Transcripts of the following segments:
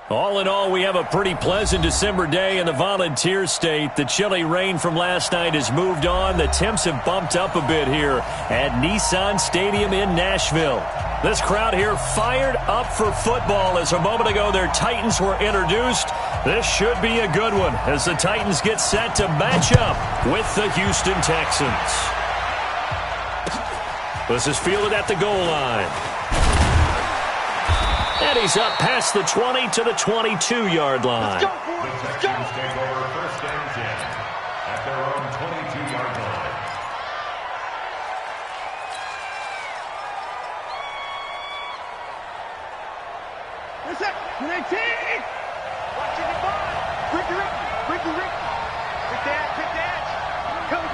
All in all, we have a pretty pleasant December day in the Volunteer State. The chilly rain from last night has moved on. The temps have bumped up a bit here at Nissan Stadium in Nashville. This crowd here fired up for football as a moment ago their Titans were introduced. This should be a good one as the Titans get set to match up with the Houston Texans. This is fielded at the goal line. And he's up past the 20 to the 22-yard line. Let's go, boys. Let's go. Take over first and 10 at their own 22-yard line. What's up? 19! Watching the ball. Ricky. Quick dash. Come.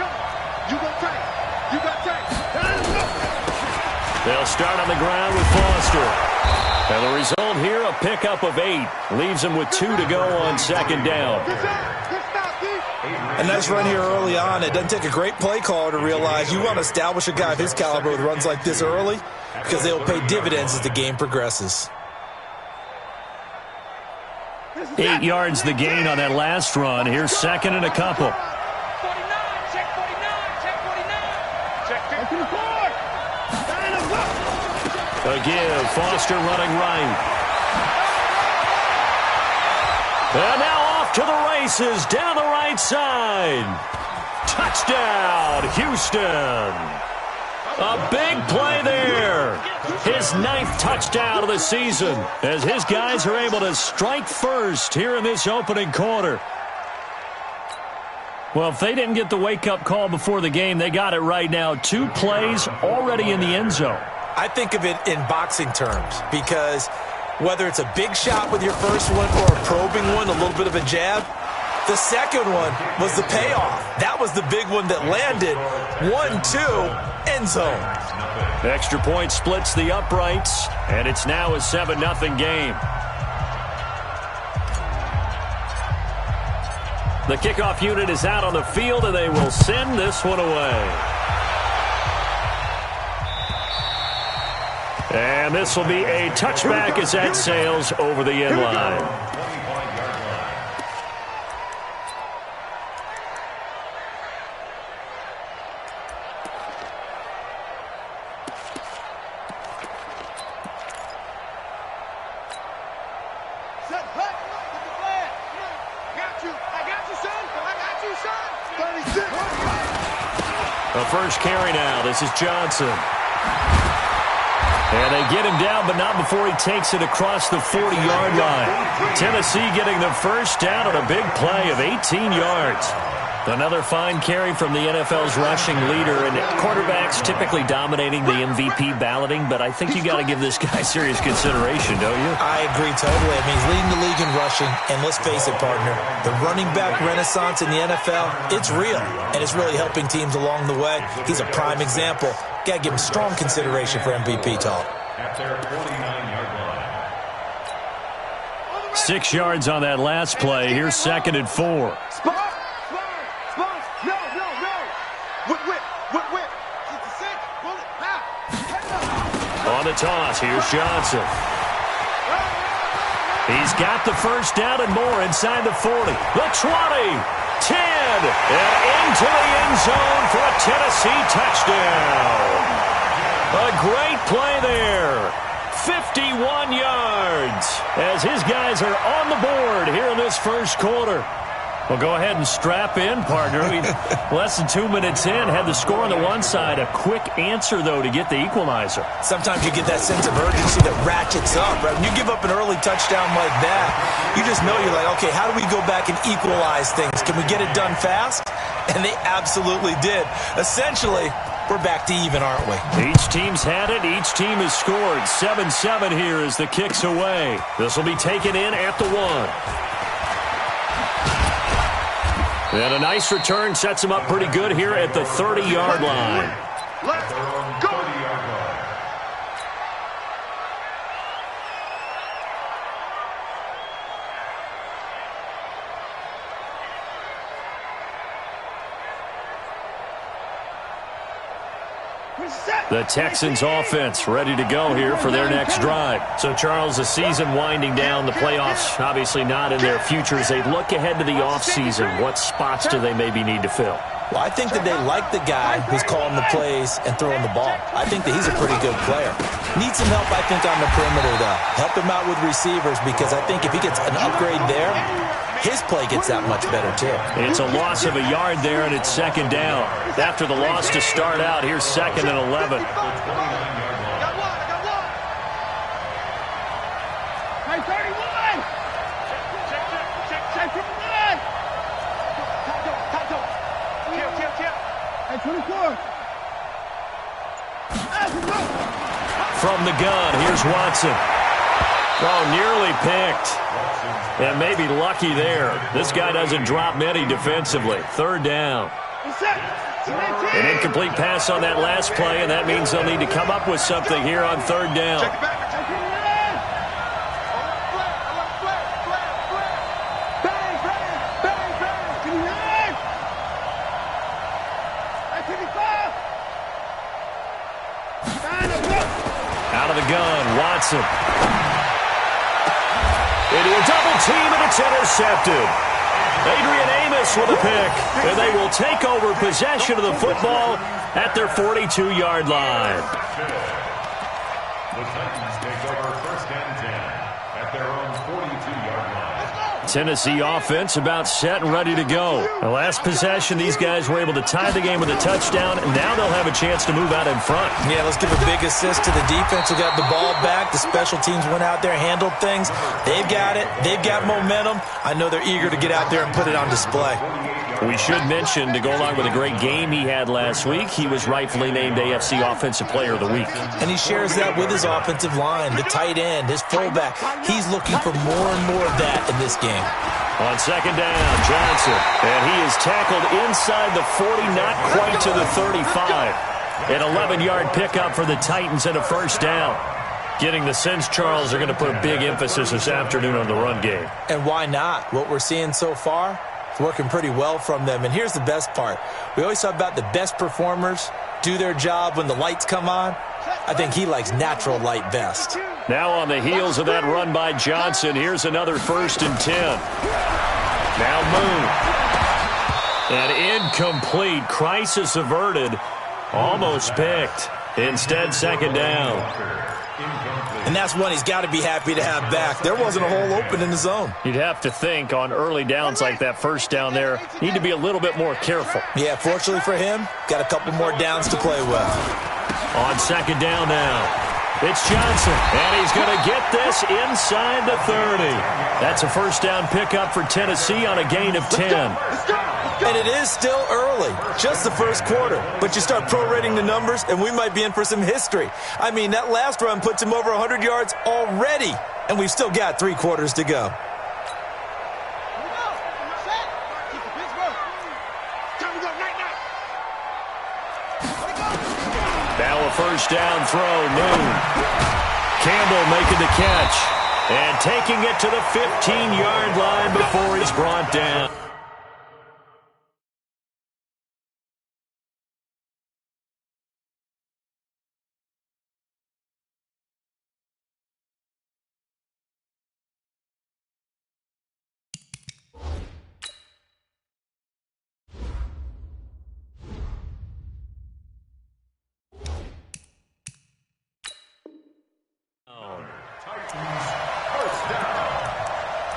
You go tight. They'll start on the ground with Foster. And the result here, a pickup of 8. Leaves them with 2 to go on second down. A nice run here early on. It doesn't take a great play caller to realize you want to establish a guy of his caliber with runs like this early because they will pay dividends as the game progresses. 8 yards the gain on that last run. Here's second and a couple. 49. Check 49. Check 54. A give, Foster running right. And now off to the races, down the right side. Touchdown, Houston. A big play there. His 9th touchdown of the season as his guys are able to strike first here in this opening quarter. Well, if they didn't get the wake-up call before the game, they got it right now. 2 plays already in the end zone. I think of it in boxing terms because whether it's a big shot with your first one or a probing one, a little bit of a jab, the second one was the payoff. That was the big one that landed. 1-2, end zone. Extra point splits the uprights, and it's now a 7-0 game. The kickoff unit is out on the field, and they will send this one away. And this will be a touchback as that sails over the end line. A first carry now. This is Johnson. And they get him down, but not before he takes it across the 40-yard line. Tennessee getting the first down on a big play of 18 yards. Another fine carry from the NFL's rushing leader, and quarterbacks typically dominating the MVP balloting, but I think you got to give this guy serious consideration, don't you? I agree totally. I mean, he's leading the league in rushing, and let's face it, partner, the running back renaissance in the NFL, it's real, and it's really helping teams along the way. He's a prime example. Got to give him strong consideration for MVP talk. At their 49-yard line. 6 yards on that last play. Here's second and 4. On the toss, here's Johnson. He's got the first down and more inside the 40. The 20, 10, and into the end zone for a Tennessee touchdown. A great play there. 51 yards as his guys are on the board here in this first quarter. Well, go ahead and strap in, partner. Less than 2 minutes in, had the score on the one side. A quick answer, though, to get the equalizer. Sometimes you get that sense of urgency that ratchets up, right? When you give up an early touchdown like that, you just know you're like, okay, how do we go back and equalize things? Can we get it done fast? And they absolutely did. Essentially, we're back to even, aren't we? Each team's had it. Each team has scored. 7-7 here as the kick's away. This will be taken in at the 1. And a nice return sets him up pretty good here at the 30-yard line. Let's go! The Texans offense ready to go here for their next drive. So, Charles, the season winding down, the playoffs obviously not in their future. As they look ahead to the offseason, what spots do they maybe need to fill? Well, I think that they like the guy who's calling the plays and throwing the ball. I think that he's a pretty good player. Needs some help, I think, on the perimeter, though. Help him out with receivers, because I think if he gets an upgrade there, his play gets that much better, too. It's a loss of a yard there, and it's second down. After the loss to start out, here's 2nd and 11. From the gun, here's Watson. Oh, nearly picked. And maybe lucky there. This guy doesn't drop many defensively. 3rd down. An incomplete pass on that last play, and that means they'll need to come up with something here on 3rd down. Out of the gun, Watson. Into a double team, and it's intercepted. Adrian Amos with a pick, and they will take over possession of the football at their 42-yard line. The Titans take over 1st and 10 at their own 42-yard line. Tennessee offense about set and ready to go. The last possession, these guys were able to tie the game with a touchdown, and now they'll have a chance to move out in front. Yeah, let's give a big assist to the defense who got the ball back. The special teams went out there, handled things. They've got it. They've got momentum. I know they're eager to get out there and put it on display. We should mention, to go along with a great game he had last week, he was rightfully named AFC Offensive Player of the Week. And he shares that with his offensive line, the tight end, his fullback. He's looking for more and more of that in this game. On 2nd down, Johnson. And he is tackled inside the 40, not quite to the 35. An 11-yard pickup for the Titans and a 1st down. Getting the sense, Charles, are going to put a big emphasis this afternoon on the run game. And why not? What we're seeing so far, it's working pretty well from them. And here's the best part. We always talk about the best performers do their job when the lights come on. I think he likes natural light best. Now on the heels of that run by Johnson, here's another 1st and 10. Now Moon. And incomplete. Crisis averted. Almost picked. Instead, 2nd down. And that's one he's got to be happy to have back. There wasn't a hole open in the zone. You'd have to think on early downs like that 1st down there, need to be a little bit more careful. Yeah, fortunately for him, got a couple more downs to play with. On 2nd down now, it's Johnson, and he's going to get this inside the 30. That's a 1st down pickup for Tennessee on a gain of 10. And it is still early, just the 1st quarter. But you start prorating the numbers, and we might be in for some history. I mean, that last run puts him over 100 yards already, and we've still got 3 quarters to go. Now a 1st down throw, Moon. Campbell making the catch and taking it to the 15-yard line before he's brought down.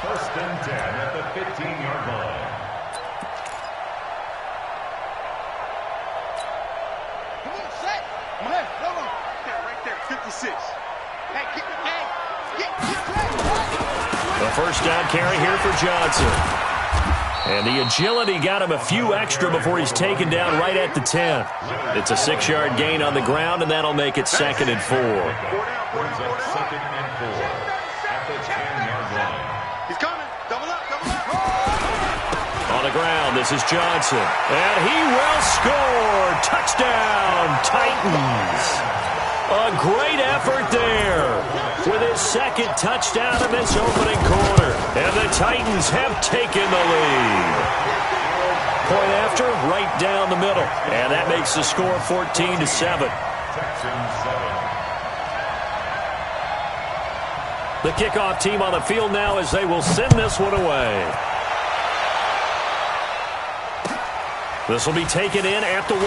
First and 10 at the 15-yard line. Come on, set. Hey, come on. Yeah, right there, 56. Hey, get The 1st down carry here for Johnson. And the agility got him a few extra before he's taken down right at the 10. It's a 6-yard gain on the ground, and that'll make it 2nd and 4. Brings up 2nd and 4 at the 10-yard line. He's coming. Double up, double up. On the ground, this is Johnson. And he will score. Touchdown, Titans. A great effort there with his 2nd touchdown in this opening quarter. And the Titans have taken the lead. Point after, right down the middle. And that makes the score 14-7. Texans 7. The kickoff team on the field now as they will send this one away. This will be taken in at the 1.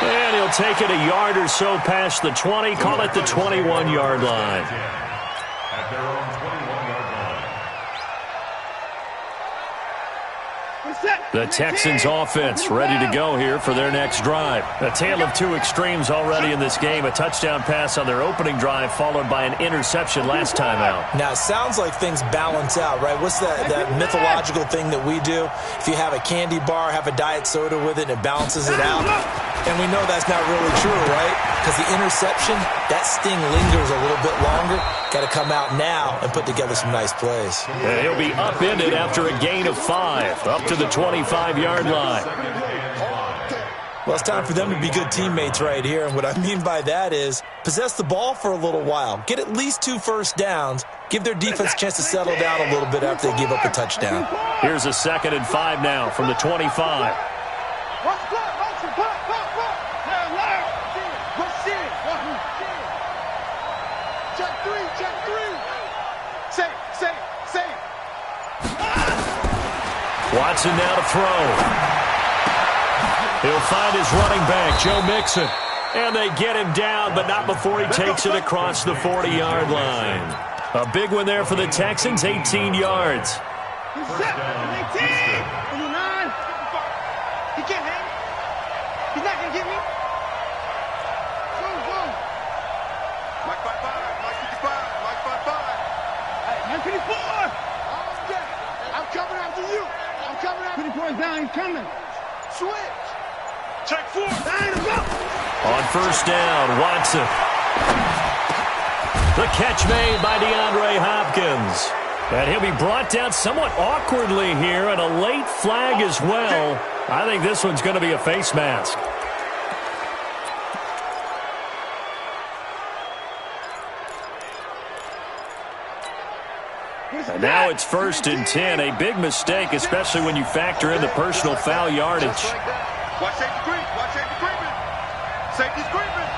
And he'll take it a yard or so past the 20, call it the 21-yard line. At their own 21-yard line. The Texans offense ready to go here for their next drive. A tale of two extremes already in this game. A touchdown pass on their opening drive followed by an interception last time out. Now, it sounds like things balance out, right? What's that mythological thing that we do? If you have a candy bar, have a diet soda with it, and it balances it out. And we know that's not really true, right? Because the interception, that sting lingers a little bit longer. Got to come out now and put together some nice plays. And he'll be upended after a gain of 5, up to the 25-yard line. Well, it's time for them to be good teammates right here. And what I mean by that is possess the ball for a little while. Get at least 2 first downs. Give their defense a chance to settle down a little bit after they give up a touchdown. Here's a 2nd and 5 now from the 25. Watson now to throw. He'll find his running back, Joe Mixon. And they get him down, but not before he takes it across the 40-yard line. A big one there for the Texans, 18 yards. He's set. 18. 29. He can't hang. He's not going to get me. Go, go. Mike 55. Mike 55. Mike 55. Hey, Mike 54. I'm coming after you. I'm coming after you. 54 is down. He's coming. Switch. Check 4. On first down, Watson. The catch made by DeAndre Hopkins. And he'll be brought down somewhat awkwardly here, and a late flag as well. I think this one's going to be a face mask. And now it's 1st and 10. A big mistake, especially when you factor in the personal foul yardage. Watch safety creep. Watch safety creeping. Safety's creeping.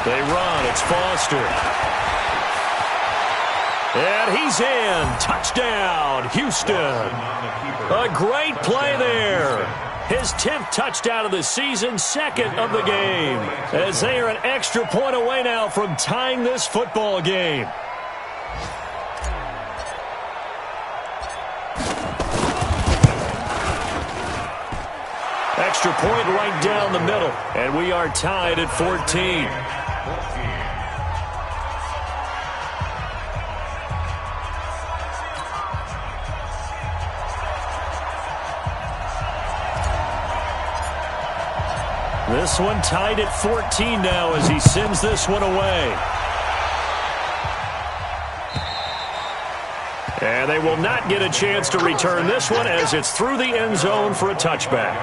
They run. It's Foster. And he's in. Touchdown, Houston. A great play there. His 10th touchdown of the season, 2nd of the game. As they are an extra point away now from tying this football game. Extra point right down the middle. And we are tied at 14. This one tied at 14 now as he sends this one away. And they will not get a chance to return this one as it's through the end zone for a touchback.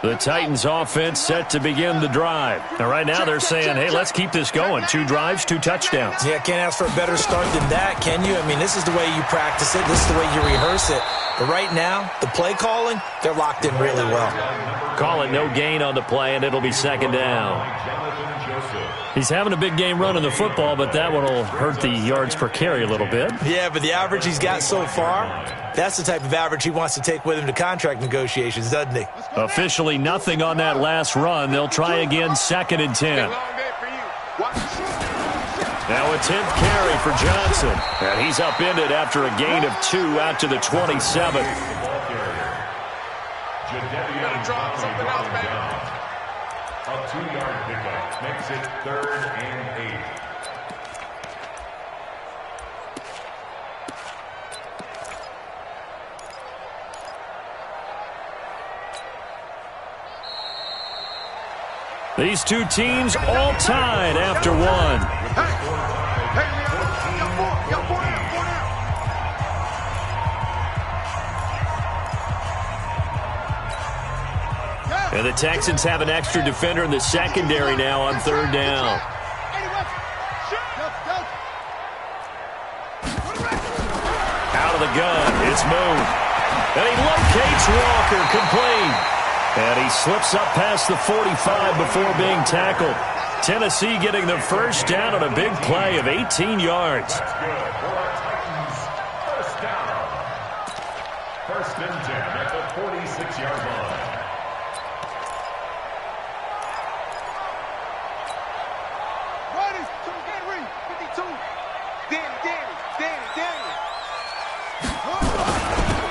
The Titans offense set to begin the drive. Now, right now they're saying, hey, let's keep this going. 2 drives, 2 touchdowns. Yeah, can't ask for a better start than that, can you? I mean, this is the way you practice it. This is the way you rehearse it. But right now, the play calling, they're locked in really well. Call it no gain on the play, and it'll be 2nd down. He's having a big game running the football, but that one will hurt the yards per carry a little bit. Yeah, but the average he's got so far, that's the type of average he wants to take with him to contract negotiations, doesn't he? Officially nothing on that last run. They'll try again, 2nd and 10. Now a 10th carry for Johnson. And he's upended after a gain of 2 out to the 27. A 2-yard pickup makes it 3rd and 8. These two teams all tied after one. And the Texans have an extra defender in the secondary now on third down. Out of the gun. It's moved. And he locates Walker, complete. And he slips up past the 45 before being tackled. Tennessee getting the first down on a big play of 18 yards. That's good for our Titans. First down. First and 10 at the 46-yard line. Riders, Henry, 52. Danny.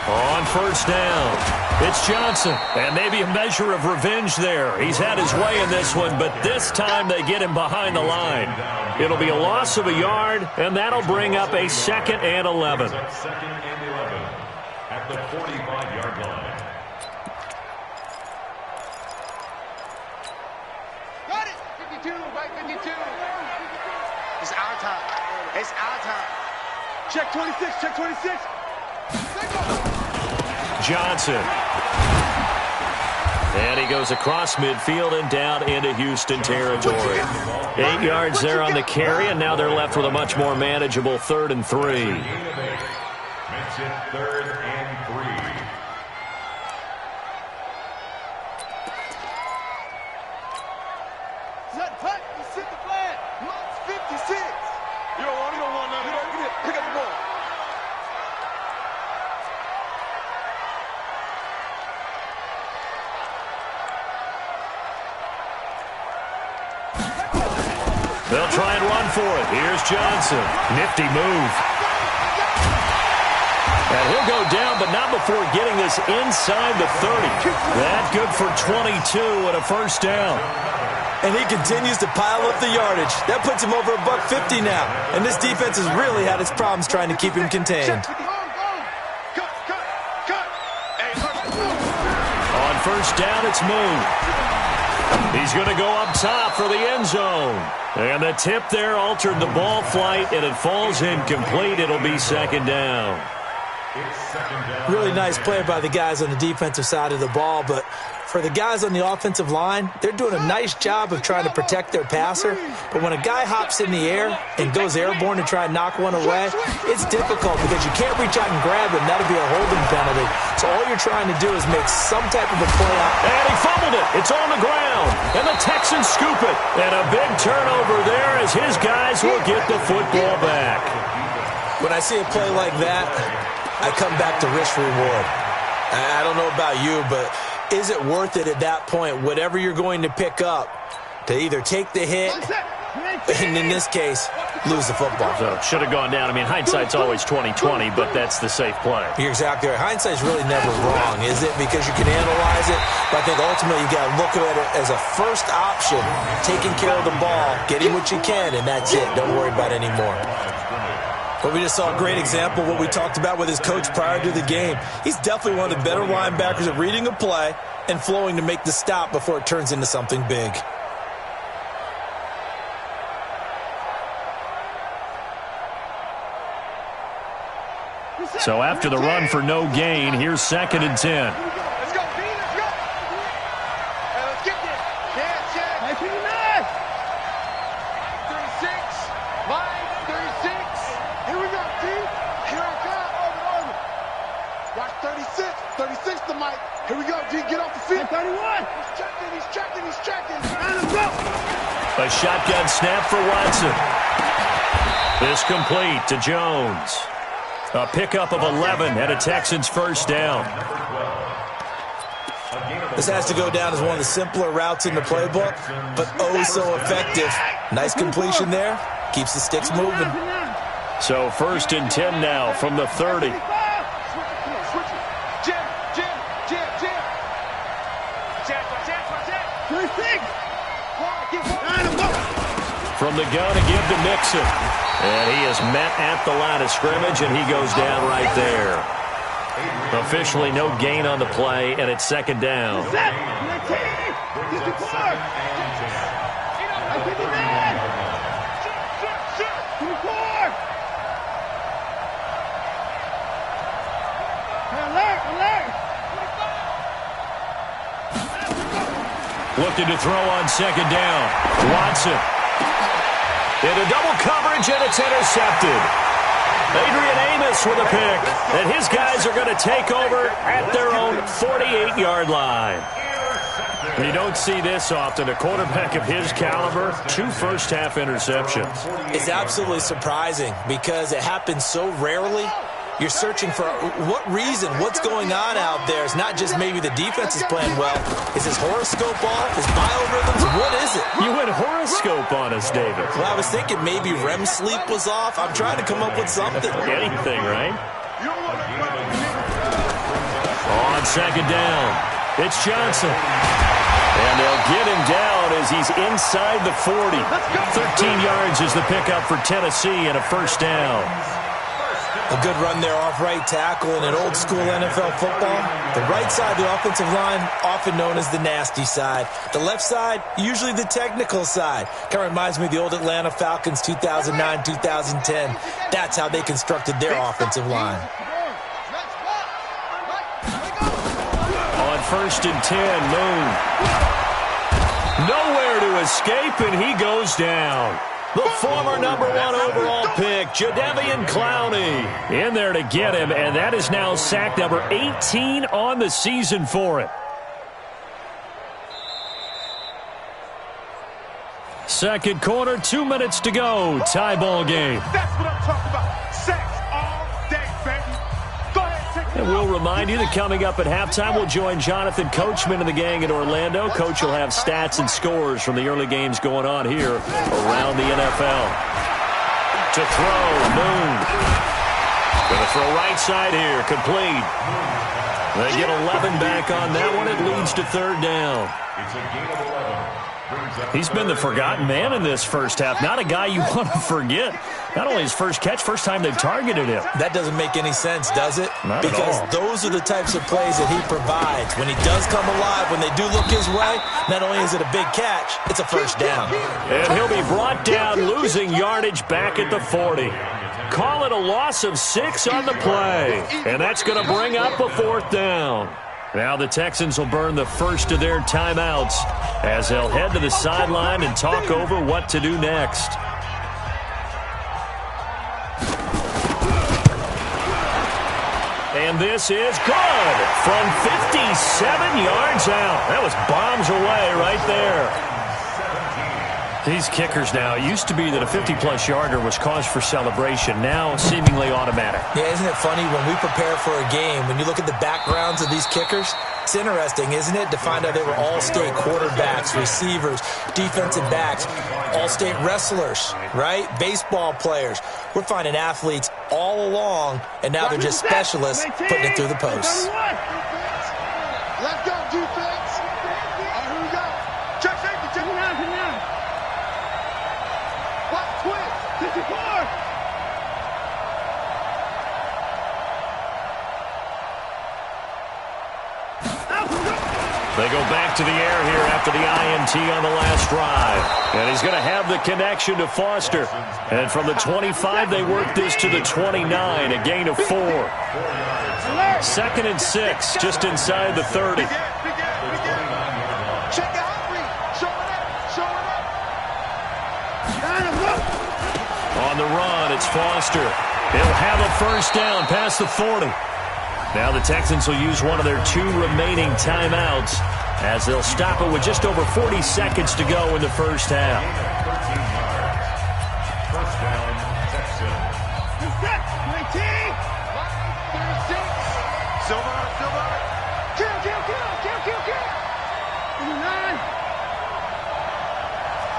On first down, it's Johnson. And maybe a measure of revenge there. He's had his way in this one, but this time they get him behind the line. It'll be a loss of a yard, and that'll bring up a 2nd and 11. Second and 11 at the 45-yard line. Got it. 52, right 52. It's our time. Check 26. Johnson. And he goes across midfield and down into Houston territory. 8 yards there on the carry, and now they're left with a much more manageable 3rd and 3. Makes it 3rd and 3. Hut, you sit the flag. Lots 56. You don't want none. Pick up the ball. They'll try and run for it. Here's Johnson. Nifty move. And he'll go down, but not before getting this inside the 30. That good for 22 and a first down. And he continues to pile up the yardage. That puts him over $150 now. And this defense has really had its problems trying to keep him contained. On first down, it's moved. He's going to go up top for the end zone. And the tip there altered the ball flight, and it falls incomplete. It'll be 2nd down. Really nice play by the guys on the defensive side of the ball, but for the guys on the offensive line, they're doing a nice job of trying to protect their passer. But when a guy hops in the air and goes airborne to try and knock one away, it's difficult because you can't reach out and grab him. That'll be a holding penalty. So all you're trying to do is make some type of a play out. And he fumbled it. It's on the ground. And the Texans scoop it. And a big turnover there as his guys will get the football back. When I see a play like that, I come back to risk reward. I don't know about you, but is it worth it at that point, whatever you're going to pick up, to either take the hit, and in this case, lose the football? So should have gone down. I mean, hindsight's always 20/20, but that's the safe play. You're exactly right. Hindsight's really never wrong, is it? Because you can analyze it, but I think ultimately you got to look at it as a first option, taking care of the ball, getting what you can, and that's it. Don't worry about it anymore. But we just saw a great example of what we talked about with his coach prior to the game. He's definitely one of the better linebackers at reading a play and flowing to make the stop before it turns into something big. So after the run for no gain, here's 2nd and 10. Let's go, B, let's go. Hey, let's get there. Check. 39. 36. Line 36. Here we go, T. Here I come. Over. Watch 36. 36 to Mike. Here we go, G. Get off the field. 31. He's checking. And let's go. A shotgun snap for Watson. This complete to Jones. A pickup of 11 and a Texans first down. This has to go down as one of the simpler routes in the playbook, but oh so effective. Nice completion there. Keeps the sticks moving. So 1st and 10 now from the 30. From the gun again to Mixon. And he is met at the line of scrimmage, and he goes down right there. Officially no gain on the play, and it's 2nd down. Looking to throw on second down. Watson. Into double coverage, and it's intercepted. Adrian Amos with a pick. And his guys are going to take over at their own 48-yard line. You don't see this often. A quarterback of his caliber, 2 first-half interceptions. It's absolutely surprising because it happens so rarely. You're searching for what reason, what's going on out there. It's not just maybe the defense is playing well. Is his horoscope off? His biorhythms? What is it? You went horoscope on us, David. Well, I was thinking maybe REM sleep was off. I'm trying to come up with something. Anything, right? On second down, it's Johnson. And they'll get him down as he's inside the 40. 13 yards is the pickup for Tennessee and a first down. A good run there off right tackle in an old-school NFL football. The right side of the offensive line, often known as the nasty side. The left side, usually the technical side. Kind of reminds me of the old Atlanta Falcons 2009-2010. That's how they constructed their offensive line. On first and 10, Moon. Nowhere to escape, and he goes down. The former number 1 overall pick, Jadeveon Clowney, in there to get him, and that is now sack number 18 on the season for him. Second quarter, 2 minutes to go. Tie ball game. That's what I'm talking about. Sacks all day, baby. Go ahead, take it. And we'll remind you that coming up at halftime, we'll join Jonathan Coachman and the gang in Orlando. Coach will have stats and scores from the early games going on here around the NFL. To throw, Moon. Going to throw right side here, complete. They get 11 back on that one. It leads to third down. It's a gain of 11. He's been the forgotten man in this first half. Not a guy you want to forget. Not only his first catch, first time they've targeted him. That doesn't make any sense, does it? Not at because all. Those are the types of plays that he provides. When he does come alive, when they do look his way, not only is it a big catch, it's a first down. And he'll be brought down, losing yardage back at the 40. Call it a loss of 6 on the play. And that's going to bring up a fourth down. Now the Texans will burn the first of their timeouts as they'll head to the sideline and talk over what to do next. And this is good from 57 yards out. That was bombs away right there. These kickers now, it used to be that a 50-plus yarder was cause for celebration. Now seemingly automatic. Yeah, isn't it funny when we prepare for a game, when you look at the backgrounds of these kickers, it's interesting, isn't it, to find out they were all-state quarterbacks, receivers, defensive backs, all-state wrestlers, right? Baseball players. We're finding athletes all along, and now they're just specialists putting it through the posts. Let's go, defense. Here we go. Check safety, check it out. Watch twist. 54. They go back to the air here after the INT on the last drive. And he's going to have the connection to Foster. And from the 25, they work this to the 29, a gain of 4. Second and 6, just inside the 30. Check it out. Show it up. On the run, it's Foster. He'll have a first down past the 40. Now the Texans will use one of their 2 remaining timeouts as they'll stop it with just over 40 seconds to go in the first half. 13 yards. First down, Texans. 19. 36. Silver. Kill. 39.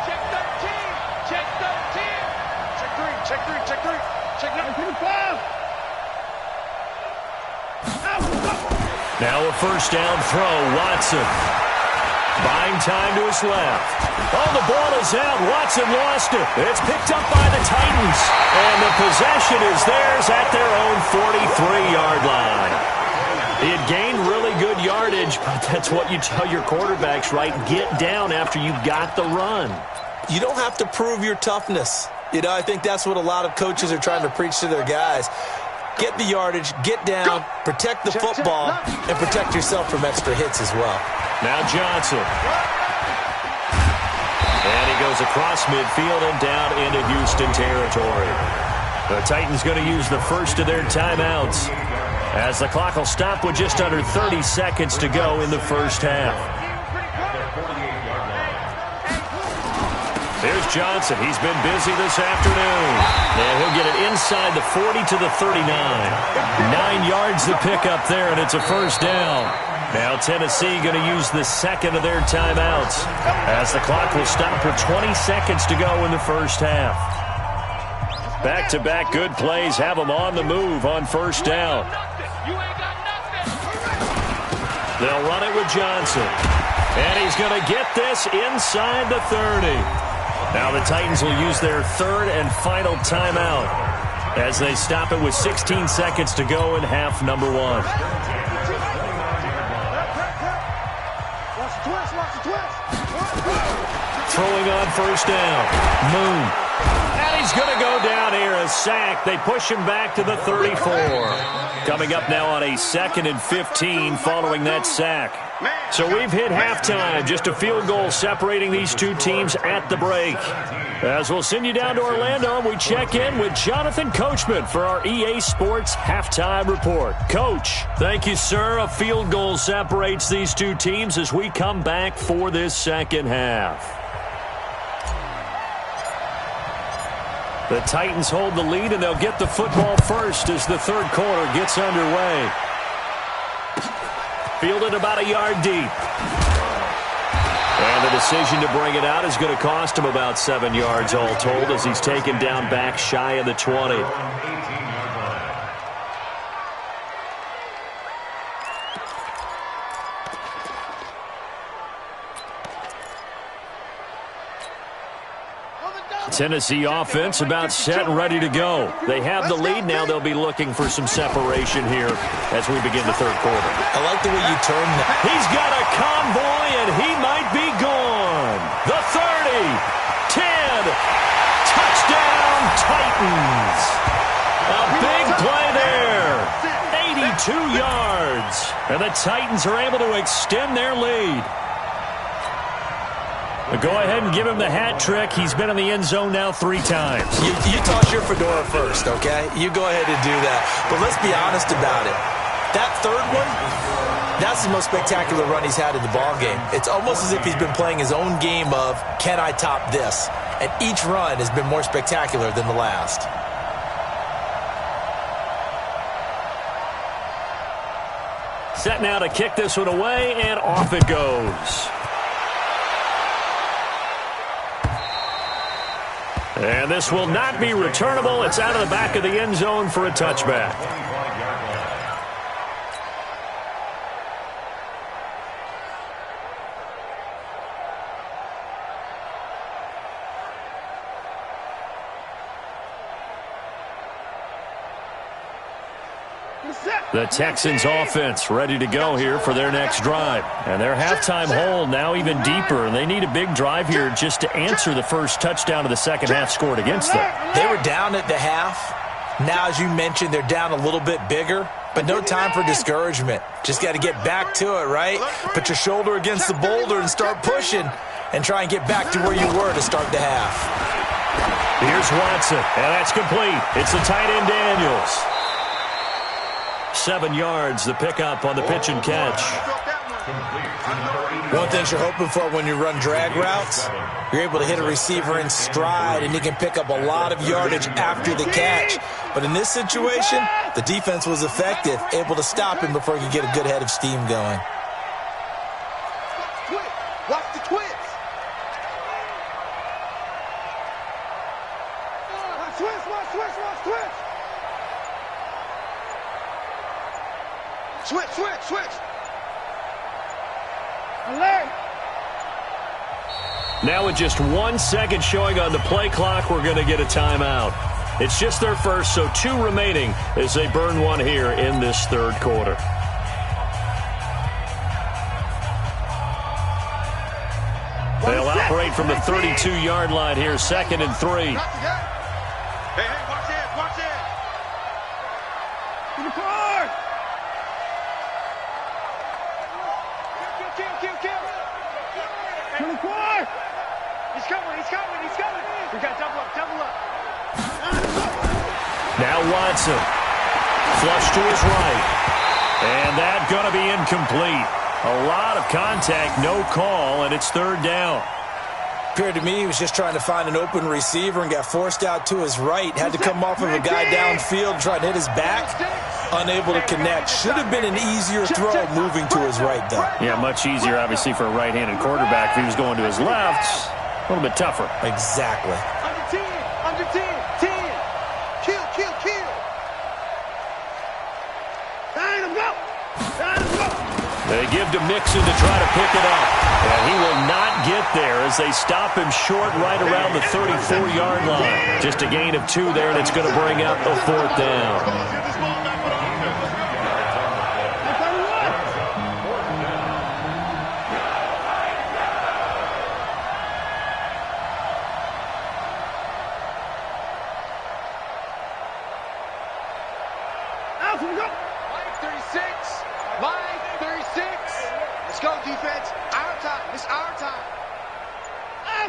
Check 13. Check 3. Check 9. Now a first down throw, Watson. Buying time to his left. Oh, the ball is out. Watson lost it. It's picked up by the Titans. And the possession is theirs at their own 43-yard line. He had gained really good yardage, but that's what you tell your quarterbacks, right? Get down after you got the run. You don't have to prove your toughness. You know, I think that's what a lot of coaches are trying to preach to their guys. Get the yardage, get down, protect the football, and protect yourself from extra hits as well. Now Johnson. goes across midfield and down into Houston territory. The Titans going to use the first of their timeouts, as the clock will stop with just under 30 seconds to go in the first half. There's Johnson. He's been busy this afternoon. And he'll get it inside the 40 to the 39. 9 yards to pick up there, and it's a first down. Now Tennessee going to use the second of their timeouts, as the clock will stop with 20 seconds to go in the first half. Back-to-back good plays have them on the move on first down. They'll run it with Johnson. And he's going to get this inside the 30. Now the Titans will use their third and final timeout, as they stop it with 16 seconds to go in half number one. Throwing on first down. Moon. And he's going to go down here, a sack. They push him back to the 34. Coming up now on a 2nd and 15 following that sack. So we've hit halftime. Just a field goal separating these two teams at the break. As we'll send you down to Orlando, we check in with Jonathan Coachman for our EA Sports Halftime Report. Coach. Thank you, sir. A field goal separates these two teams as we come back for this second half. The Titans hold the lead, and they'll get the football first as the third quarter gets underway. Fielded about a yard deep. And the decision to bring it out is going to cost him about 7 yards all told, as he's taken down back shy of the 20. Tennessee offense about set and ready to go. They have the lead now. They'll be looking for some separation here as we begin the third quarter. I like the way you term that. He's got a convoy, and he might be gone. The 30, 10, touchdown Titans. A big play there. 82 yards. And the Titans are able to extend their lead. Go ahead and give him the hat trick. He's been in the end zone now 3 times. You toss your fedora first, okay? You go ahead and do that. But let's be honest about it. That third one, that's the most spectacular run he's had in the ballgame. It's almost as if he's been playing his own game of, can I top this? And each run has been more spectacular than the last. Set now to kick this one away, and off it goes. And this will not be returnable. It's out of the back of the end zone for a touchback. The Texans offense ready to go here for their next drive. And their halftime hole now even deeper. And they need a big drive here just to answer the first touchdown of the second half scored against them. They were down at the half. Now, as you mentioned, they're down a little bit bigger. But no time for discouragement. Just got to get back to it, right? Put your shoulder against the boulder and start pushing. And try and get back to where you were to start the half. Here's Watson. And that's complete. It's the tight end Daniels. 7 yards, the pickup on the pitch and catch. One thing you're hoping for when you run drag routes, you're able to hit a receiver in stride, and he can pick up a lot of yardage after the catch. But in this situation, the defense was effective, able to stop him before he could get a good head of steam going. Watch the twist. Switch. Alert. Now with just 1 second showing on the play clock, we're going to get a timeout. It's just their first, so 2 remaining as they burn one here in this third quarter. They'll operate from the 32-yard line here, 2nd and 3. Hey, watch it. To the car. Kill. 24. He's coming. We got double up, double up. Now Watson. Flush to his right. And that going to be incomplete. A lot of contact, no call, and it's third down. Appeared to me he was just trying to find an open receiver and got forced out to his right. Had to come off of a guy downfield, try to hit his back. Unable to connect. Should have been an easier throw moving to his right, though. Yeah, much easier, obviously, for a right-handed quarterback. If he was going to his left, a little bit tougher. Exactly. Under 10, 10. Kill. Line him go. They give to Mixon to try to pick it up. And he will not get there as they stop him short right around the 34-yard line. Just a gain of 2 there, and it's going to bring up a fourth down. Line 36. Line 36. Let's go, defense. Our time. It's our time.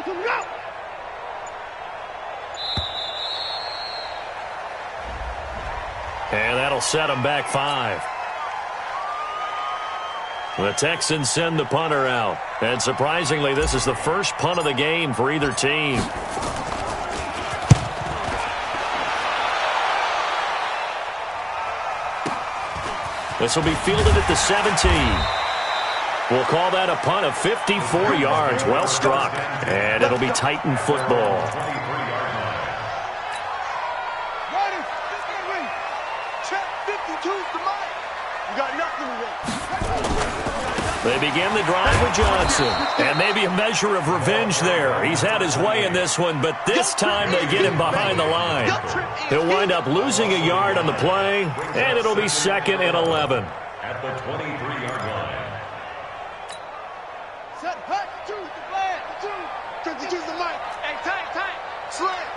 Go. And that'll set them back 5. The Texans send the punter out. And surprisingly, this is the first punt of the game for either team. This will be fielded at the 17. We'll call that a punt of 54 yards. Well struck. And it'll be Titan football. Check 52's the mic. You got nothing to They begin the drive with Johnson. And maybe a measure of revenge there. He's had his way in this one, but this time they get him behind the line. He'll wind up losing a yard on the play, and it'll be 2nd and 11. At the 23-yard line. Set, hut, 2, the flag, 2. 52's the mic. Hey, tight. Slant.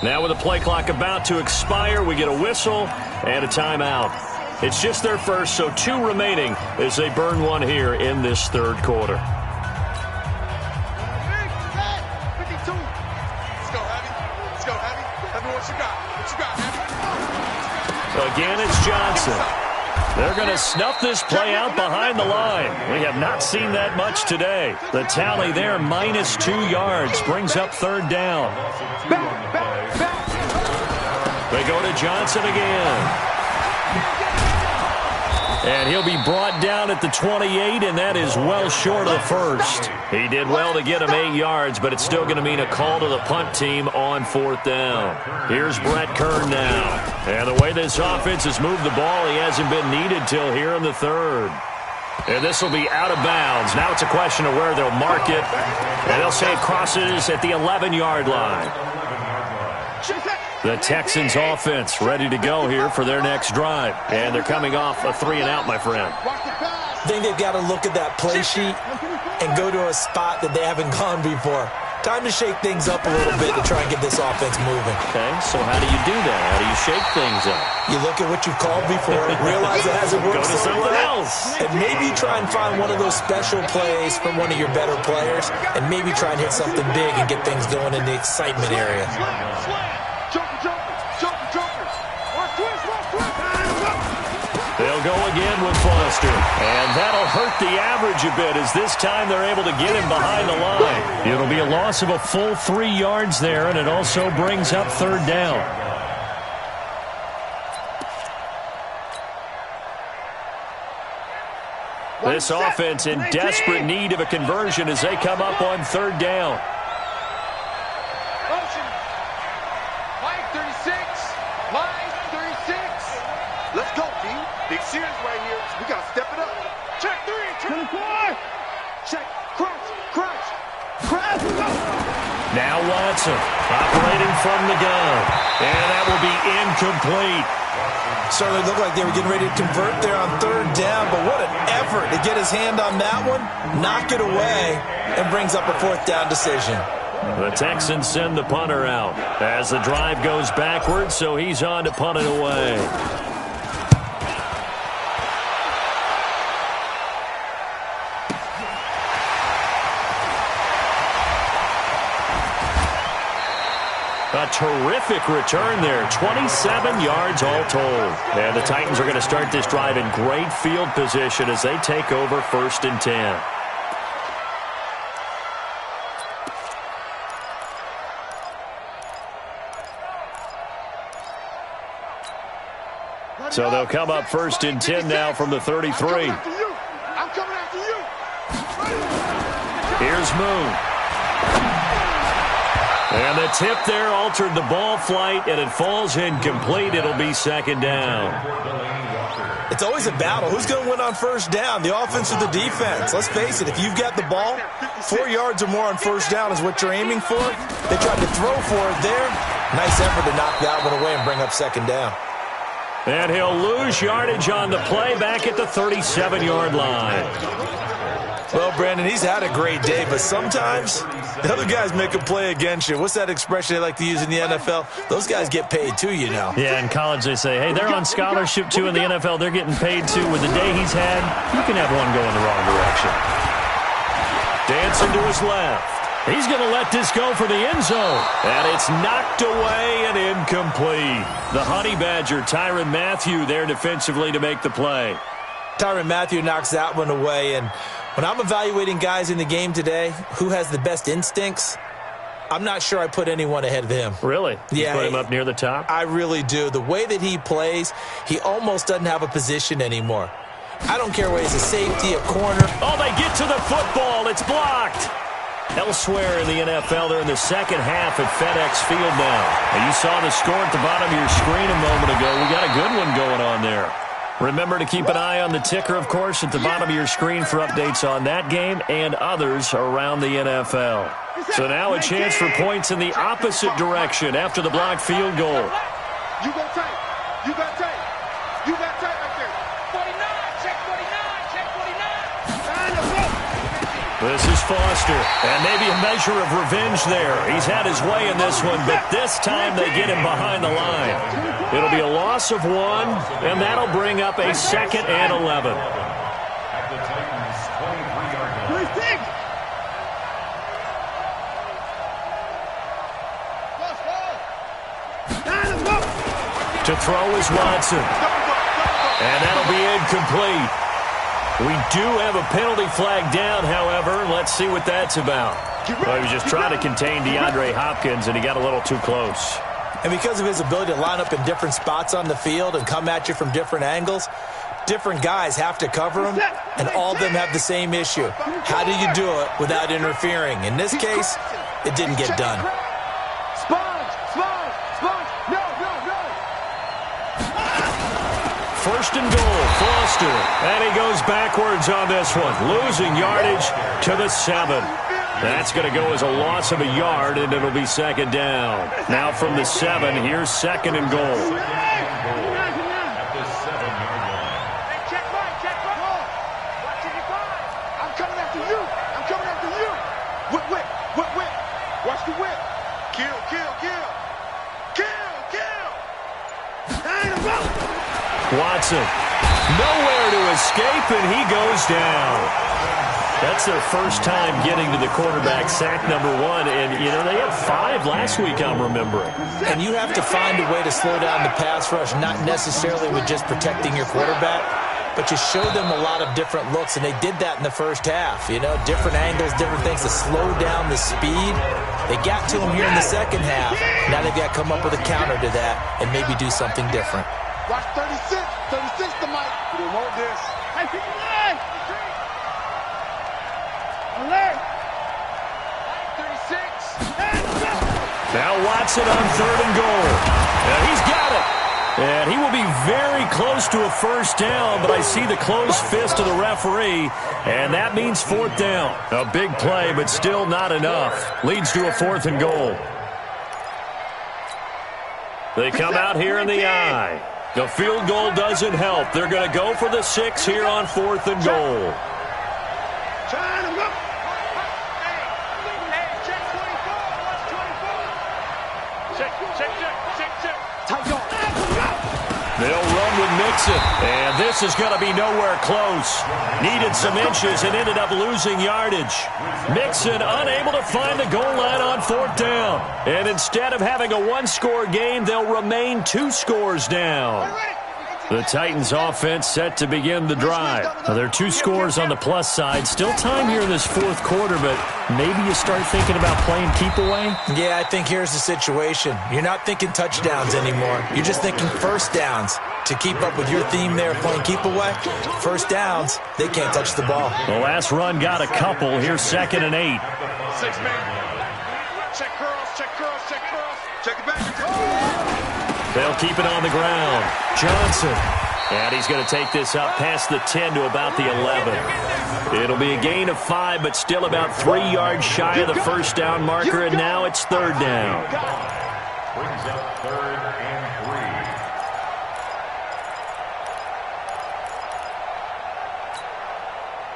Now with the play clock about to expire, we get a whistle and a timeout. It's just their first, so 2 remaining as they burn one here in this third quarter. 52. Let's go, Heavy. Heavy, what you got? Heavy? Again, it's Johnson. They're going to snuff this play out behind the line. We have not seen that much today. The tally there, -2 yards, brings up third down. They go to Johnson again. And he'll be brought down at the 28, and that is well short of the first. He did well to get him 8 yards, but it's still going to mean a call to the punt team on fourth down. Here's Brett Kern now. And the way this offense has moved the ball, he hasn't been needed till here in the third. And this will be out of bounds. Now it's a question of where they'll mark it. And they'll say it crosses at the 11-yard line. The Texans offense ready to go here for their next drive. And they're coming off a 3-and-out, my friend. I think they've got to look at that play sheet and go to a spot that they haven't gone before. Time to shake things up a little bit to try and get this offense moving. Okay, so how do you do that? How do you shake things up? You look at what you've called before, realize it hasn't worked. Go to someone else. And maybe try and find one of those special plays from one of your better players, and maybe try and hit something big and get things going in the excitement area. They'll go again with Foster. And that'll hurt the average a bit as this time they're able to get him behind the line. It'll be a loss of a full 3 yards there, and it also brings up third down. This offense in desperate need of a conversion as they come up on third down. Line 36. Let's go, D. Big series right here. We got to step it up. Check 3. 24. Check. Crunch. Now Watson operating from the gun. And that will be incomplete. Certainly looked like they were getting ready to convert there on third down, but what an effort to get his hand on that one, knock it away, and brings up a fourth down decision. The Texans send the punter out as the drive goes backwards, so he's on to punt it away. A terrific return there, 27 yards all told. And the Titans are going to start this drive in great field position as they take over 1st and 10. So they'll come up 1st and 10 now from the 33. I'm coming after you. Here's Moon. And the tip there altered the ball flight, and it falls incomplete. It'll be 2nd down. It's always a battle. Who's going to win on 1st down, the offense or the defense? Let's face it, if you've got the ball, 4 yards or more on 1st down is what you're aiming for. They tried to throw for it there. Nice effort to knock that one away and bring up 2nd down. And he'll lose yardage on the play back at the 37-yard line. Well, Brandon, he's had a great day, but sometimes the other guys make a play against you. What's that expression they like to use in the NFL? Those guys get paid too, you know. Yeah, in college they say, hey, they're on scholarship too. In the NFL, they're getting paid too. With the day he's had, you can have one go in the wrong direction. Dancing to his left. He's going to let this go for the end zone. And it's knocked away and incomplete. The Honey Badger, Tyrann Mathieu, there defensively to make the play. Tyrann Mathieu knocks that one away. And when I'm evaluating guys in the game today, who has the best instincts, I'm not sure I put anyone ahead of him. Really? You Yeah. put him up near the top? I really do. The way that he plays, he almost doesn't have a position anymore. I don't care whether he's a safety, a corner. Oh, they get to the football. It's blocked. Elsewhere in the NFL, they're in the second half at FedEx Field now. And you saw the score at the bottom of your screen a moment ago. We got a good one going on there. Remember to keep an eye on the ticker, of course, at the bottom of your screen for updates on that game and others around the NFL. So now a chance for points in the opposite direction after the blocked field goal. You go tight. You got tight. You got tight right there. 49. Check 49. Check 49. This is Foster, and maybe a measure of revenge there. He's had his way in this one, but this time they get him behind the line. It'll be a loss of 1, and that'll bring up a 2nd and 11. At the Titans' 23-yard line. To throw is Watson, and that'll be incomplete. We do have a penalty flag down, however. Let's see what that's about. Well, he was just trying to contain DeAndre Hopkins, and he got a little too close. And because of his ability to line up in different spots on the field and come at you from different angles, different guys have to cover him, and all of them have the same issue. How do you do it without interfering? In this case, it didn't get done. Sponge. No. 1st and goal, Foster. And he goes backwards on this one, losing yardage to the 7. That's going to go as a loss of a yard, and it'll be 2nd down. Now from the 7, here's 2nd and goal. At the 7-yard line. Hey, check right. Watch it, I'm coming after you. Whip. Watch the whip. Kill. Watson, nowhere to escape, and he goes down. That's their first time getting to the quarterback, sack number 1. And, you know, they had 5 last week, I'm remembering. And you have to find a way to slow down the pass rush, not necessarily with just protecting your quarterback, but you show them a lot of different looks, and they did that in the first half. You know, different angles, different things to slow down the speed. They got to him here in the second half. Now they've got to come up with a counter to that and maybe do something different. Watch 36 the mic. We want this. Hey, 59. Alert. 36. Now Watson on 3rd and goal. And he's got it. And he will be very close to a 1st down, but I see the closed fist of the referee, and that means 4th down. A big play, but still not enough. Leads to a 4th and goal. They come out here in the eye. The field goal doesn't help. They're going to go for the 6 here on 4th and goal. They'll run with Mixon, and this is going to be nowhere close. Needed some inches and ended up losing yardage. Mixon unable to find the goal line on 4th down. And instead of having a one-score game, they'll remain 2 scores down. The Titans offense set to begin the drive. Now, there are 2 scores on the plus side. Still time here in this 4th quarter, but maybe you start thinking about playing keep away? Yeah, I think here's the situation. You're not thinking touchdowns anymore. You're just thinking first downs. To keep up with your theme there, playing keep away, first downs, they can't touch the ball. The last run got a couple. Here's 2nd and 8. 6 man. Check curls, check curls, check curls. Check it back. They'll keep it on the ground. Johnson. And he's going to take this up past the 10 to about the 11. It'll be a gain of 5, but still about 3 yards shy of the first down marker, and now it's 3rd down. Brings up 3rd and 3.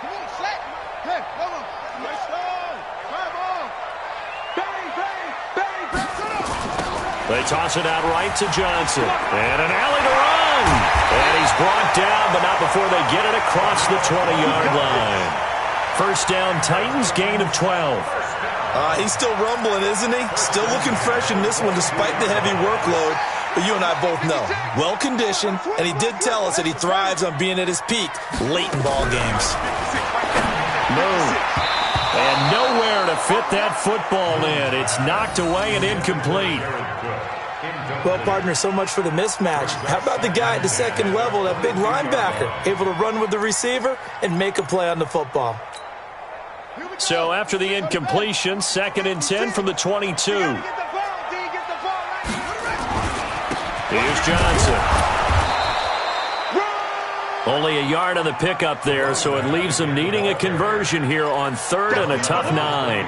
Come on, slack. Hey, come on. Nice ball. Come on. Bang, bang, bang, bang. They toss it out right to Johnson. And an alley to run. And he's brought down, but not before they get it across the 20-yard line. First down, Titans, gain of 12. He's still rumbling, isn't he? Still looking fresh in this one despite the heavy workload. But you and I both know, well-conditioned, and he did tell us that he thrives on being at his peak late in ball games. Move. And nowhere to fit that football in. It's knocked away and incomplete. Well, partner, so much for the mismatch. How about the guy at the second level, that big linebacker, able to run with the receiver and make a play on the football? So after the incompletion, 2nd and 10 from the 22. Here's Johnson. Only a yard on the pickup there, so it leaves them needing a conversion here on 3rd and a tough 9.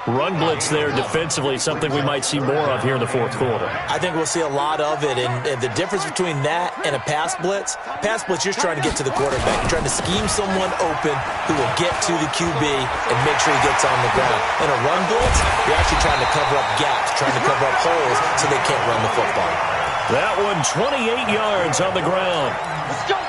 Run blitz there defensively, something we might see more of here in the 4th quarter. I think we'll see a lot of it, and the difference between that and a pass blitz, you're just trying to get to the quarterback. You're trying to scheme someone open who will get to the QB and make sure he gets on the ground. In a run blitz, you're actually trying to cover up gaps, trying to cover up holes so they can't run the football. That one 28 yards on the ground.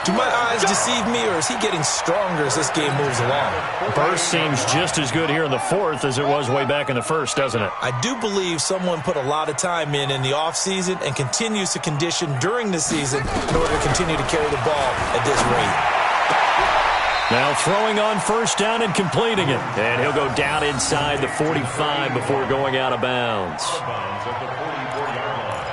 Do my eyes deceive me, or is he getting stronger as this game moves along? Burst seems just as good here in the 4th as it was way back in the 1st, doesn't it? I do believe someone put a lot of time in the offseason and continues to condition during the season in order to continue to carry the ball at this rate. Now throwing on first down and completing it. And he'll go down inside the 45 before going out of bounds.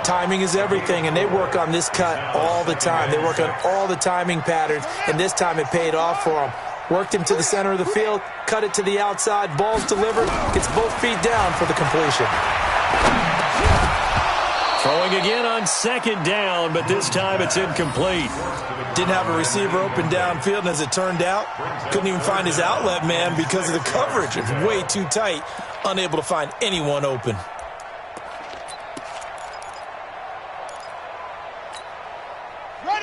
Timing is everything, and they work on this cut all the time. They work on all the timing patterns, and this time it paid off for them. Worked him to the center of the field, cut it to the outside, ball's delivered, gets both feet down for the completion. Throwing again on 2nd down, but this time it's incomplete. Didn't have a receiver open downfield, and as it turned out, couldn't even find his outlet man because of the coverage. It's way too tight, unable to find anyone open.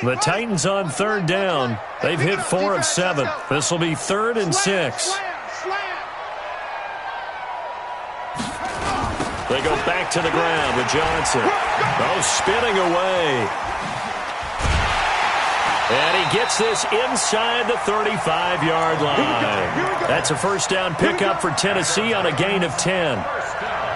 The Titans on 3rd down. They've hit 4 of 7. This will be 3rd and 6. They go back to the ground with Johnson. Oh, spinning away. And he gets this inside the 35-yard line. That's a first down pickup for Tennessee on a gain of 10.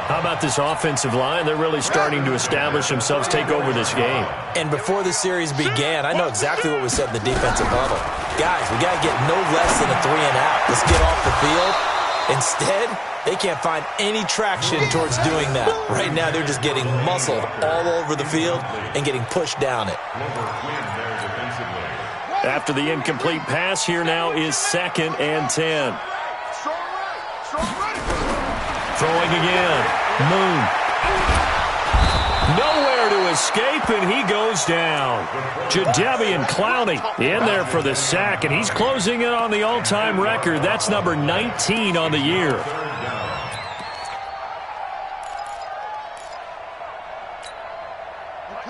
How about this offensive line? They're really starting to establish themselves, take over this game. And before the series began, I know exactly what was said in the defensive huddle. Guys, we got to get no less than a 3 and out. Let's get off the field. Instead, they can't find any traction towards doing that. Right now, they're just getting muscled all over the field and getting pushed down it. After the incomplete pass, here now is 2nd and 10. Throwing again. Moon. Nowhere to escape, and he goes down. Jadeveon Clowney in there for the sack, and he's closing in on the all-time record. That's number 19 on the year.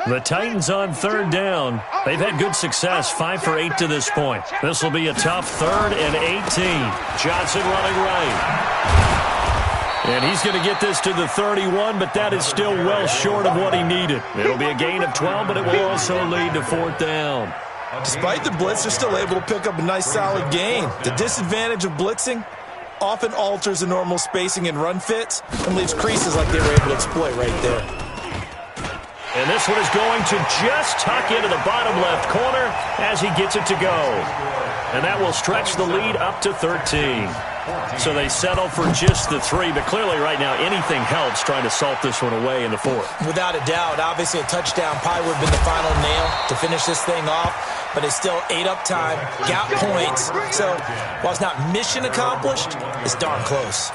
The Titans on 3rd down. They've had good success, 5 for 8 to this point. This will be a tough 3rd and 18. Johnson running right. And he's going to get this to the 31, but that is still well short of what he needed. It'll be a gain of 12, but it will also lead to 4th down. Despite the blitz, they're still able to pick up a nice, solid gain. The disadvantage of blitzing often alters the normal spacing and run fits and leaves creases like they were able to exploit right there. And this one is going to just tuck into the bottom left corner as he gets it to go. And that will stretch the lead up to 13. So they settle for just the 3, but clearly right now anything helps trying to salt this one away in the 4th. Without a doubt, obviously a touchdown probably would have been the final nail to finish this thing off, but it's still 8 up time, got points. So while it's not mission accomplished, it's darn close.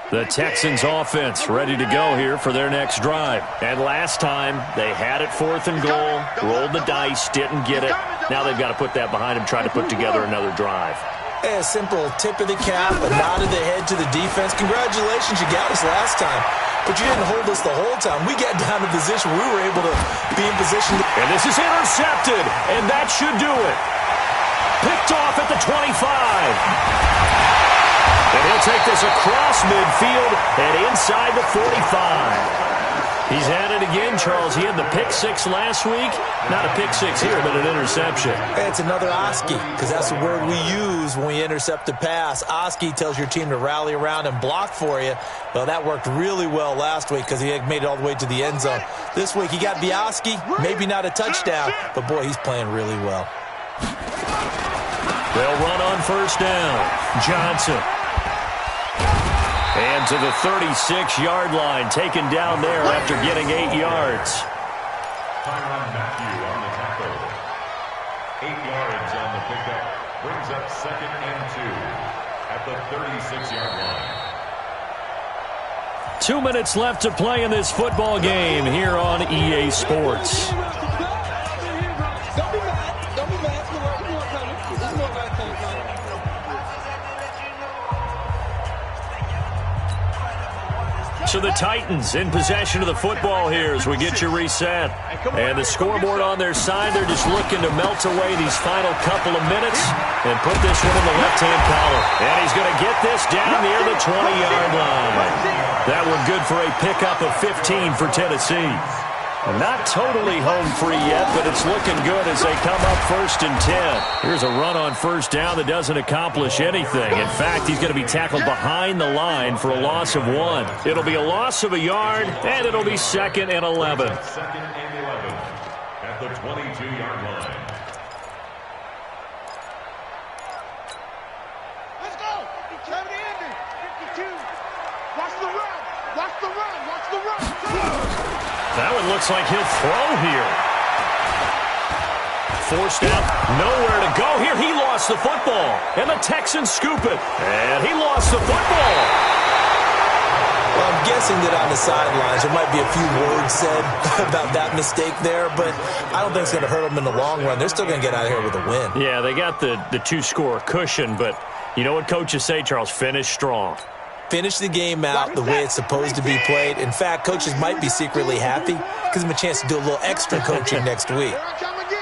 The Texans offense ready to go here for their next drive. And last time, they had it 4th and goal, rolled the dice, didn't get it. Now they've got to put that behind them, try to put together another drive. A simple tip of the cap, a nod of the head to the defense. Congratulations, you got us last time. But you didn't hold us the whole time. We got down to position where we were able to be in position. And this is intercepted, and that should do it. Picked off at the 25. And he'll take this across midfield and inside the 45. He's at it again, Charles. He had the pick 6 last week. Not a pick 6 here, but an interception. It's another Oski, because that's the word we use when we intercept a pass. Oski tells your team to rally around and block for you. Well, that worked really well last week because he had made it all the way to the end zone. This week he got the Oski, maybe not a touchdown, but boy, he's playing really well. They'll run on 1st down. Johnson. And to the 36-yard line, taken down there after getting 8 yards. Tyrann Mathieu on the tackle. 8 yards on the pickup. Brings up 2nd and 2 at the 36-yard line. 2 minutes left to play in this football game here on EA Sports. So the Titans in possession of the football here as we get you reset. And the scoreboard on their side, they're just looking to melt away these final couple of minutes and put this one in the left-hand column. And he's going to get this down near the 20-yard line. That one good for a pickup of 15 for Tennessee. Not totally home free yet, but it's looking good as they come up 1st and 10. Here's a run on 1st down that doesn't accomplish anything. In fact, he's going to be tackled behind the line for a loss of 1. It'll be a loss of a yard, and it'll be 2nd and 11. 2nd and 11 at the 22-yard line. Let's go. Try the ending. 52. Watch the run. Watch the run. Watch the run. That one looks like he'll throw here. Forced out, nowhere to go here. He lost the football, and the Texans scoop it. And he lost the football. Well, I'm guessing that on the sidelines there might be a few words said about that mistake there, but I don't think it's going to hurt them in the long run. They're still going to get out of here with a win. Yeah, they got the 2-score cushion, but you know what coaches say, Charles? Finish strong. Finish the game out the way it's supposed to be played. In fact, coaches might be secretly happy because of a chance to do a little extra coaching next week. Here I come again.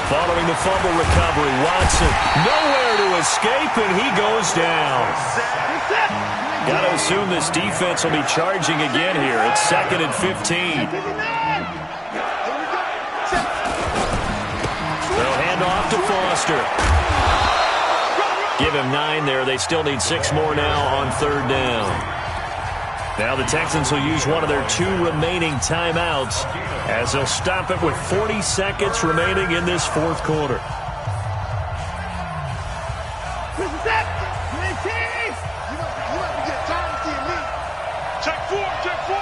Following the fumble recovery, Watson nowhere to escape, and he goes down. Got to assume this defense will be charging again here. It's 2nd and 15. They'll hand off to Foster. Give him 9 there. They still need 6 more now on 3rd down. Now the Texans will use one of their 2 remaining timeouts as they'll stop it with 40 seconds remaining in this 4th quarter. Check 4. Check 4.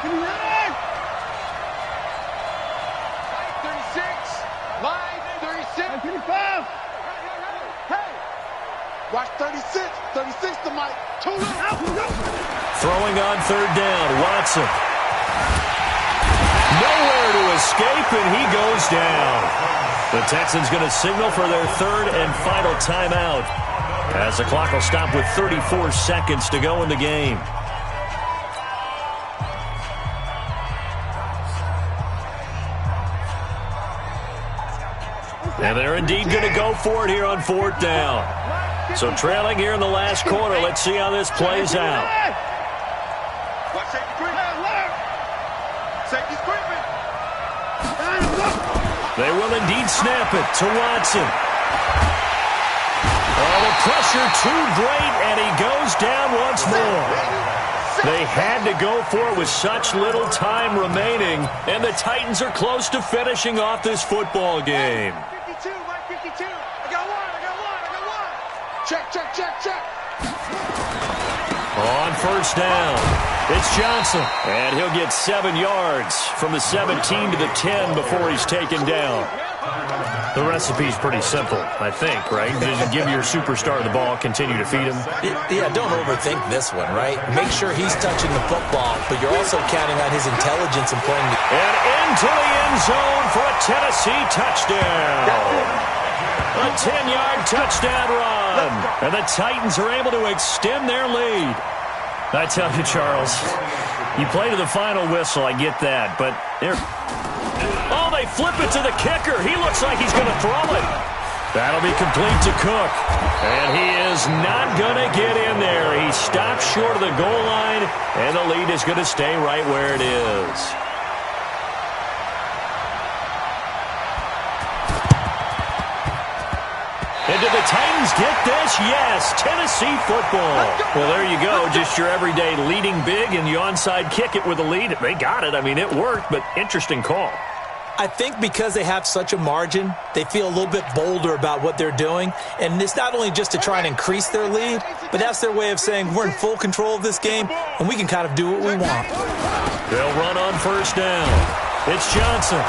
Give me that. 36. Line 36. 55. Hey. Watch 36. 36 to Mike. 2 out. Throwing on 3rd down, Watson. Nowhere to escape, and he goes down. The Texans going to signal for their 3rd and final timeout. as the clock will stop with 34 seconds to go in the game. And they're indeed going to go for it here on 4th down. So trailing here in the last quarter. Let's see how this plays out. They will indeed snap it to Watson. Oh, the pressure too great, and he goes down once more. They had to go for it with such little time remaining, and the Titans are close to finishing off this football game. 52, Mike 52. I got one. Check. On 1st down, it's Johnson, and he'll get 7 yards from the 17 to the 10 before he's taken down. The recipe's pretty simple, I think, right? Just give your superstar the ball, continue to feed him. Yeah, don't overthink this one, right? Make sure he's touching the football, but you're also counting on his intelligence in playing. And into the end zone for a Tennessee touchdown. A 10-yard touchdown run. And the Titans are able to extend their lead. I tell you, Charles, you play to the final whistle, I get that, but they're... Oh, they flip it to the kicker. He looks like he's going to throw it. That'll be complete to Cook. And he is not going to get in there. He stops short of the goal line, and the lead is going to stay right where it is. And did the Titans get this? Yes, Tennessee football. Well, there you go. Just your everyday leading big, and you onside kick it with a lead. They got it. I mean, it worked, but interesting call. I think because they have such a margin, they feel a little bit bolder about what they're doing. And it's not only just to try and increase their lead, but that's their way of saying we're in full control of this game, and we can kind of do what we want. They'll run on 1st down. It's Johnson.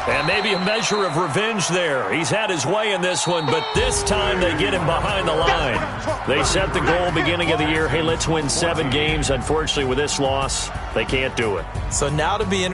And maybe a measure of revenge there. He's had his way in this one, but this time they get him behind the line. They set the goal beginning of the year, hey, let's win 7 games. Unfortunately, with this loss, they can't do it. So now to be in